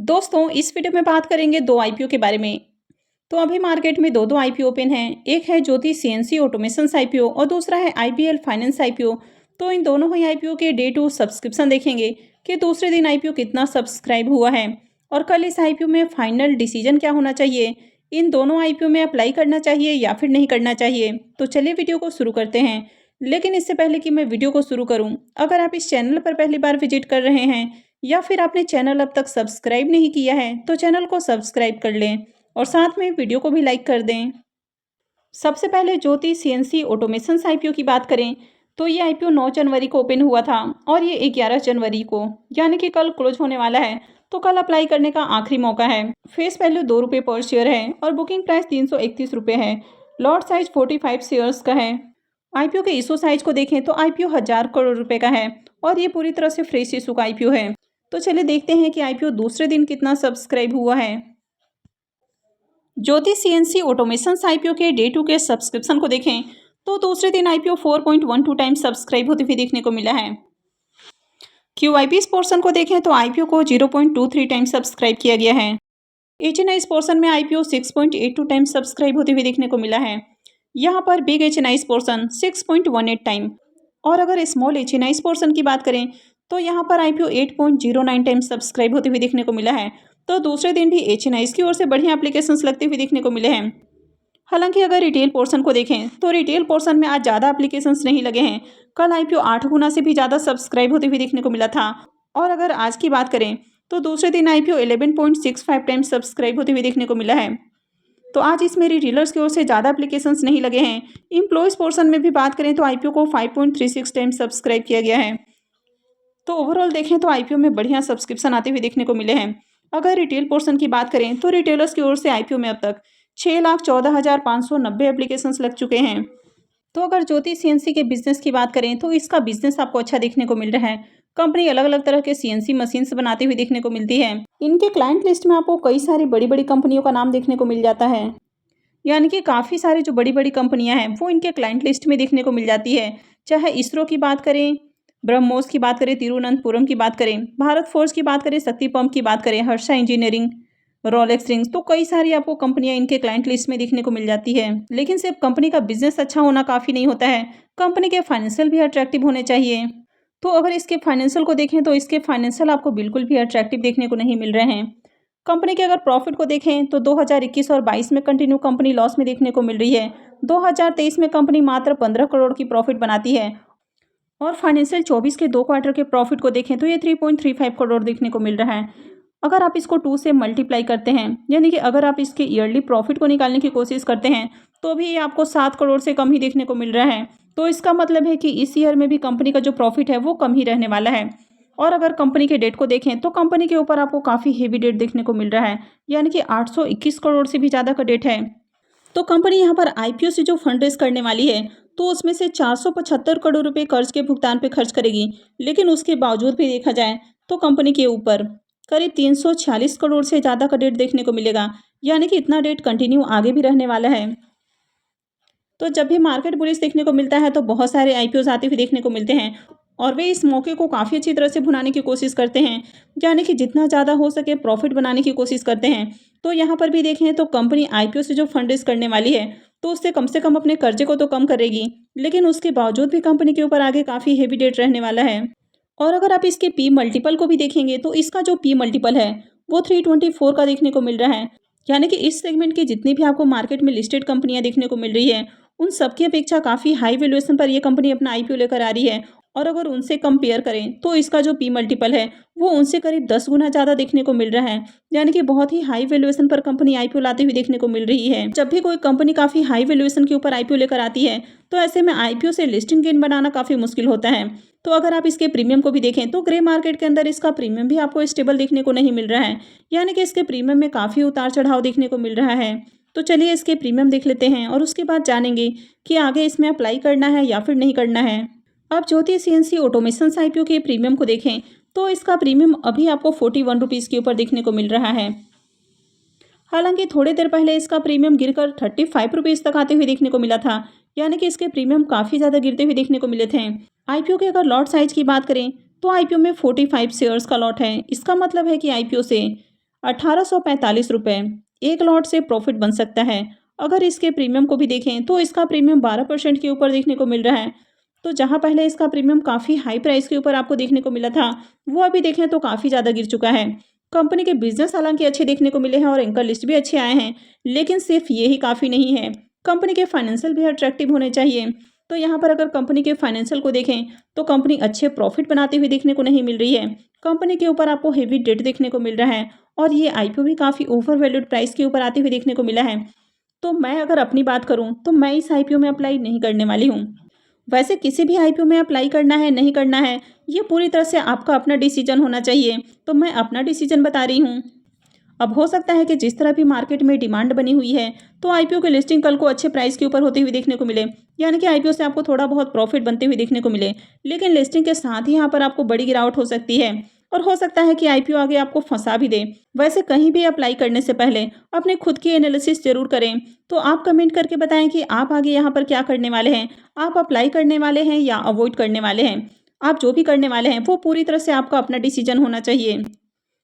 दोस्तों इस वीडियो में बात करेंगे दो आईपीओ के बारे में। तो अभी मार्केट में दो आईपीओ ओपन हैं। एक है ज्योति सीएनसी ऑटोमेशन आईपीओ और दूसरा है आईबीएल फाइनेंस आईपीओ। तो इन दोनों ही आईपीओ के डे टू सब्सक्रिप्शन देखेंगे कि दूसरे दिन आईपीओ कितना सब्सक्राइब हुआ है और कल इस आईपीओ में फाइनल डिसीजन क्या होना चाहिए। इन दोनों आईपीओ में अप्लाई करना चाहिए या फिर नहीं करना चाहिए। तो चलिए वीडियो को शुरू करते हैं। लेकिन इससे पहले कि मैं वीडियो को शुरू करूं, अगर आप इस चैनल पर पहली बार विजिट कर रहे हैं या फिर आपने चैनल अब तक सब्सक्राइब नहीं किया है तो चैनल को सब्सक्राइब कर लें और साथ में वीडियो को भी लाइक कर दें। सबसे पहले ज्योति सीएनसी ऑटोमेशन आईपीओ की बात करें तो ये आईपीओ 9 जनवरी को ओपन हुआ था और ये 11 जनवरी को यानी कि कल क्लोज होने वाला है। तो कल अप्लाई करने का आखिरी मौका है। फेस वैल्यू 2 रुपये पर शेयर है और बुकिंग प्राइस 331 रुपये है। लॉट साइज 45 शेयर्स का है। आईपीओ के इशू साइज को देखें तो आईपीओ 1000 करोड़ रुपए का है और ये पूरी तरह से फ्रेश इशू का आईपीओ है। तो चलिए देखते हैं कि आईपीओ दूसरे दिन कितना सब्सक्राइब हुआ है। ज्योति सीएनसी ऑटोमेशन आईपीओ के डे टू के सब्सक्रिप्शन को देखें तो दूसरे दिन आईपीओ 4.12 टाइम्स सब्सक्राइब होते हुए देखने को मिला है। क्यूआईपी पोर्शन को देखें तो आईपीओ को 0.23 टाइम्स सब्सक्राइब किया गया है। एचएनआई पोर्शन में आईपीओ 6.82 टाइम्स सब्सक्राइब होते हुए देखने को मिला है। यहाँ पर बिग एचएनआई पोर्शन 6.18 टाइम और अगर स्मॉल एचएनआई पोर्शन की बात करें तो यहाँ पर आईपीओ 8.09 टाइम्स सब्सक्राइब होते हुए देखने को मिला है। तो दूसरे दिन भी एचएनआई की ओर से बढ़िया एप्लीकेशंस लगते हुए देखने को मिले हैं। हालांकि अगर रिटेल पोर्शन को देखें तो रिटेल पोर्शन में आज ज़्यादा एप्लीकेशंस नहीं लगे हैं। कल आईपीओ 8 गुना से भी ज़्यादा सब्सक्राइब होते हुए देखने को मिला था और अगर आज की बात करें तो दूसरे दिन आईपीओ 11.65 टाइम्स सब्सक्राइब होते हुए देखने को मिला है। तो आज इसमें रिटेलर्स की ओर से ज़्यादा एप्लीकेशंस नहीं लगे हैं। एम्प्लॉयज़ पोर्शन में भी बात करें तो आईपीओ को 5.36 टाइम्स सब्सक्राइब किया गया है। तो ओवरऑल देखें तो आईपीओ में बढ़िया सब्सक्रिप्शन आते हुए देखने को मिले हैं। अगर रिटेल पोर्शन की बात करें तो रिटेलर्स की ओर से आईपीओ में अब तक 6,14,590 एप्लीकेशंस लग चुके हैं। तो अगर ज्योति सीएनसी के बिजनेस की बात करें तो इसका बिजनेस आपको अच्छा देखने को मिल रहा है। कंपनी अलग अलग तरह के सीएनसी मशीन्स बनाते हुए देखने को मिलती है। इनके क्लाइंट लिस्ट में आपको कई सारी बड़ी बड़ी कंपनियों का नाम देखने को मिल जाता है, यानी कि काफ़ी सारी जो बड़ी बड़ी कंपनियां हैं वो इनके क्लाइंट लिस्ट में देखने को मिल जाती है। चाहे इसरो की बात करें, ब्रह्मोस की बात करें, तिरुवनंतपुरम की बात करें, भारत फोर्ज की बात करें, शक्ति पंप की बात करें, हर्षा इंजीनियरिंग, रोलेक्स रिंग्स, तो कई सारी आपको कंपनियां इनके क्लाइंट लिस्ट में देखने को मिल जाती है। लेकिन सिर्फ कंपनी का बिजनेस अच्छा होना काफ़ी नहीं होता है, कंपनी के फाइनेंशियल भी अट्रैक्टिव होने चाहिए। तो अगर इसके फाइनेंशियल को देखें तो इसके फाइनेंशियल आपको बिल्कुल भी अट्रैक्टिव देखने को नहीं मिल रहे हैं। कंपनी के अगर प्रॉफिट को देखें तो 2021 और 22 में कंटिन्यू कंपनी लॉस में देखने को मिल रही है। 2023 में कंपनी मात्र 15 करोड़ की प्रॉफिट बनाती है और फाइनेंशियल 24 के 2 क्वार्टर के प्रॉफिट को देखें तो ये 3.35 करोड़ देखने को मिल रहा है। अगर आप इसको 2 से मल्टीप्लाई करते हैं, यानी कि अगर आप इसके ईयरली प्रॉफिट को निकालने की कोशिश करते हैं तो भी ये आपको 7 करोड़ से कम ही देखने को मिल रहा है। तो इसका मतलब है कि इस ईयर में भी कंपनी का जो प्रॉफिट है वो कम ही रहने वाला है। और अगर कंपनी के डेट को देखें तो कंपनी के ऊपर आपको काफ़ी हेवी डेट देखने को मिल रहा है, यानी कि 821 करोड़ से भी ज़्यादा का डेट है। तो कंपनी यहाँ पर आईपीओ से जो फंड रेज करने वाली है तो उसमें से 475 करोड़ रुपए कर्ज के भुगतान पे खर्च करेगी। लेकिन उसके बावजूद भी देखा जाए तो कंपनी के ऊपर करीब 346 करोड़ से ज़्यादा का डेट देखने को मिलेगा, यानी कि इतना डेट कंटिन्यू आगे भी रहने वाला है। तो जब भी मार्केट बुलिश देखने को मिलता है तो बहुत सारे आईपीओज आते हुए देखने को मिलते हैं और वे इस मौके को काफ़ी अच्छी तरह से भुनाने की कोशिश करते हैं, यानी कि जितना ज़्यादा हो सके प्रॉफिट बनाने की कोशिश करते हैं। तो यहाँ पर भी देखें तो कंपनी आईपीओ से जो फंड रेज करने वाली है तो उससे कम से कम अपने कर्जे को तो कम करेगी, लेकिन उसके बावजूद भी कंपनी के ऊपर आगे काफ़ी हेवी डेट रहने वाला है। और अगर आप इसके पी मल्टीपल को भी देखेंगे तो इसका जो पी मल्टीपल है वो 324 का देखने को मिल रहा है, यानी कि इस सेगमेंट की जितनी भी आपको मार्केट में लिस्टेड कंपनियां देखने को मिल रही है उन सबकी अपेक्षा काफ़ी हाई वैल्यूएशन पर यह कंपनी अपना आईपीओ लेकर आ रही है। और अगर उनसे कंपेयर करें तो इसका जो पी मल्टीपल है वो उनसे करीब 10 गुना ज़्यादा देखने को मिल रहा है, यानी कि बहुत ही हाई वैल्यूएशन पर कंपनी आईपीओ लाते हुए देखने को मिल रही है। जब भी कोई कंपनी काफ़ी हाई वैल्यूएशन के ऊपर आईपीओ लेकर आती है तो ऐसे में आईपीओ से लिस्टिंग गेन बनाना काफ़ी मुश्किल होता है। तो अगर आप इसके प्रीमियम को भी देखें तो ग्रे मार्केट के अंदर इसका प्रीमियम भी आपको स्टेबल देखने को नहीं मिल रहा है, यानी कि इसके प्रीमियम में काफ़ी उतार चढ़ाव देखने को मिल रहा है। तो चलिए इसके प्रीमियम देख लेते हैं और उसके बाद जानेंगे कि आगे इसमें अप्लाई करना है या फिर नहीं करना है। अब ज्योति सीएनसी ऑटोमेशन आईपीओ के प्रीमियम को देखें तो इसका प्रीमियम अभी आपको 41 रुपीज़ के ऊपर देखने को मिल रहा है। हालांकि थोड़ी देर पहले इसका प्रीमियम गिरकर 35 रुपीज़ तक आते हुए देखने को मिला था, यानी कि इसके प्रीमियम काफ़ी ज़्यादा गिरते हुए देखने को मिले थे। आईपीओ के अगर लॉट साइज की बात करें तो आईपीओ में 45 शेयर्स का लॉट है। इसका मतलब है कि आईपीओ से ₹1845 एक लॉट से प्रॉफिट बन सकता है। अगर इसके प्रीमियम को भी देखें तो इसका प्रीमियम 12% के ऊपर देखने को मिल रहा है। तो जहाँ पहले इसका प्रीमियम काफ़ी हाई प्राइस के ऊपर आपको देखने को मिला था, वो अभी देखें तो काफ़ी ज़्यादा गिर चुका है। कंपनी के बिजनेस हालांकि अच्छे देखने को मिले हैं और एंकर लिस्ट भी अच्छे आए हैं, लेकिन सिर्फ ये ही काफ़ी नहीं है। कंपनी के फाइनेंशियल भी अट्रैक्टिव होने चाहिए। तो यहाँ पर अगर कंपनी के फाइनेंशियल को देखें तो कंपनी अच्छे प्रॉफिट बनाते हुए देखने को नहीं मिल रही है। कंपनी के ऊपर आपको हेवी डेट देखने को मिल रहा है और ये आईपीओ भी काफ़ी ओवर वैल्यूड प्राइस के ऊपर आते हुए देखने को मिला है। तो मैं अगर अपनी बात करूं तो मैं इस आईपीओ में अप्लाई नहीं करने वाली हूं। वैसे किसी भी आईपीओ में अप्लाई करना है नहीं करना है, ये पूरी तरह से आपका अपना डिसीजन होना चाहिए। तो मैं अपना डिसीजन बता रही हूँ। अब हो सकता है कि जिस तरह भी मार्केट में डिमांड बनी हुई है तो आईपीओ की लिस्टिंग कल को अच्छे प्राइस के ऊपर होती हुई देखने को मिले, यानी कि आईपीओ से आपको थोड़ा बहुत प्रॉफिट बनते हुए देखने को मिले। लेकिन लिस्टिंग के साथ ही यहाँ पर आपको बड़ी गिरावट हो सकती है और हो सकता है कि आईपीओ आगे आपको फंसा भी दे। वैसे कहीं भी अप्लाई करने से पहले अपने खुद की एनालिसिस जरूर करें। तो आप कमेंट करके बताएं कि आप आगे यहाँ पर क्या करने वाले हैं। आप अप्लाई करने वाले हैं या अवॉइड करने वाले हैं। आप जो भी करने वाले हैं वो पूरी तरह से आपका अपना डिसीजन होना चाहिए।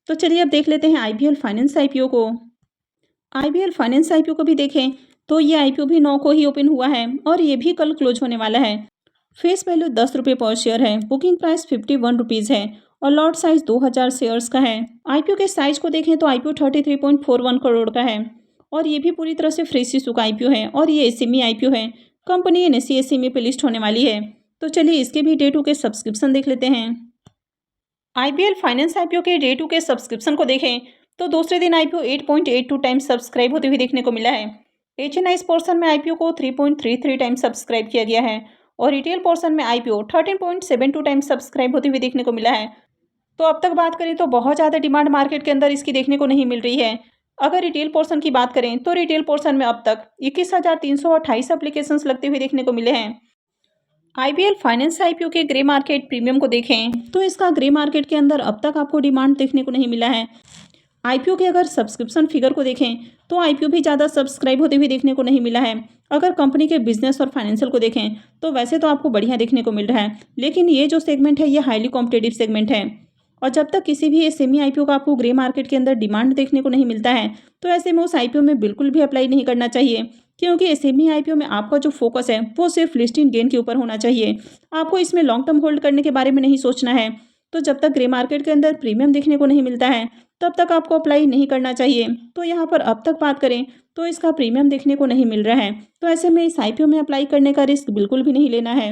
तो चलिए अब देख लेते हैं आईबीएल फाइनेंस आईपीओ को। आईबीएल फाइनेंस आईपीओ को भी देखें तो ये आईपीओ भी 9 को ही ओपन हुआ है और ये भी कल क्लोज होने वाला है। फेस वैल्यू ₹10 पर शेयर है। बुकिंग प्राइस ₹51 है और लॉट साइज 2000 शेयर्स का है। आईपीओ के साइज को देखें तो आईपीओ 33.41 करोड़ का है और ये भी पूरी तरह से फ्रेश इशू का आईपीओ है और ये एसएमई आईपीओ है। कंपनी एनएसई एसएमई पे लिस्ट होने वाली है। तो चलिए इसके भी डे 2 के सब्सक्रिप्शन देख लेते हैं। आईबीएल फाइनेंस आईपीओ के डे 2 के सब्सक्रिप्शन को देखें तो दूसरे दिन आईपीओ 8.82 टाइम्स सब्सक्राइब होते हुए देखने को मिला है। एचएनआई पोर्शन में आईपीओ को 3.33 टाइम्स सब्सक्राइब किया गया है और रिटेल पोर्शन में आईपीओ 13.72 टाइम्स सब्सक्राइब होते हुए देखने को मिला है। तो अब तक बात करें तो बहुत ज़्यादा डिमांड मार्केट के अंदर इसकी देखने को नहीं मिल रही है। अगर रिटेल पोर्शन की बात करें तो रिटेल पोर्शन में अब तक 21,328 एप्लीकेशंस लगते हुए देखने को मिले हैं। आईबीएल फाइनेंस आईपीओ के ग्रे मार्केट प्रीमियम को देखें तो इसका ग्रे मार्केट के अंदर अब तक आपको डिमांड देखने को नहीं मिला है। आईपीओ के अगर सब्सक्रिप्शन फिगर को देखें तो आईपीओ भी ज़्यादा सब्सक्राइब होते हुए देखने को नहीं मिला है। अगर कंपनी के बिजनेस और फाइनेंशियल को देखें तो वैसे तो आपको बढ़िया देखने को मिल रहा है, लेकिन ये जो सेगमेंट है ये हाईली कॉम्पिटेटिव सेगमेंट है और जब तक किसी भी सेमी आईपीओ का आपको ग्रे मार्केट के अंदर डिमांड देखने को नहीं मिलता है तो ऐसे में उस आईपीओ में बिल्कुल भी अप्लाई नहीं करना चाहिए, क्योंकि एसएमई आईपीओ में आपका जो फोकस है वो सिर्फ लिस्टिंग गेन के ऊपर होना चाहिए। आपको इसमें लॉन्ग टर्म होल्ड करने के बारे में नहीं सोचना है। तो जब तक ग्रे मार्केट के अंदर प्रीमियम देखने को नहीं मिलता है तब तक आपको अप्लाई नहीं करना चाहिए। तो यहाँ पर अब तक बात करें तो इसका प्रीमियम देखने को नहीं मिल रहा है, तो ऐसे में इस आईपीओ में अप्लाई करने का रिस्क बिल्कुल भी नहीं लेना है,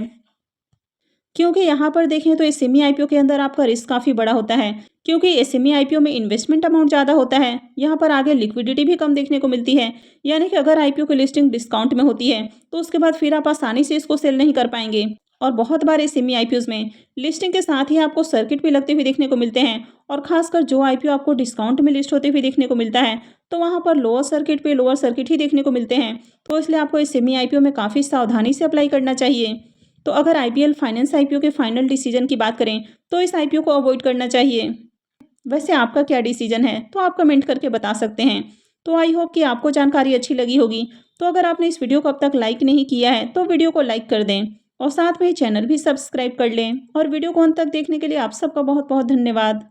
क्योंकि यहाँ पर देखें तो एसएमई आईपीओ के अंदर आपका रिस्क काफ़ी बड़ा होता है, क्योंकि एसएमई आईपीओ में इन्वेस्टमेंट अमाउंट ज़्यादा होता है। यहाँ पर आगे लिक्विडिटी भी कम देखने को मिलती है, यानी कि अगर आईपीओ की लिस्टिंग डिस्काउंट में होती है तो उसके बाद फिर आप आसानी से इसको सेल नहीं कर पाएंगे। और बहुत बार एसएमई आईपीओज में लिस्टिंग के साथ ही आपको सर्किट भी लगते हुए देखने को मिलते हैं और खासकर जो आईपीओ आपको डिस्काउंट में लिस्ट होते हुए देखने को मिलता है तो वहाँ पर लोअर सर्किट पे लोअर सर्किट ही देखने को मिलते हैं। तो इसलिए आपको एसएमई आईपीओ में काफ़ी सावधानी से अप्लाई करना चाहिए। तो अगर आईबीएल फाइनेंस आईपीओ के फाइनल डिसीजन की बात करें तो इस आईपीओ को अवॉइड करना चाहिए। वैसे आपका क्या डिसीजन है तो आप कमेंट करके बता सकते हैं। तो आई होप कि आपको जानकारी अच्छी लगी होगी। तो अगर आपने इस वीडियो को अब तक लाइक नहीं किया है तो वीडियो को लाइक कर दें और साथ में चैनल भी सब्सक्राइब कर लें। और वीडियो को अंत तक देखने के लिए आप सबका बहुत बहुत धन्यवाद।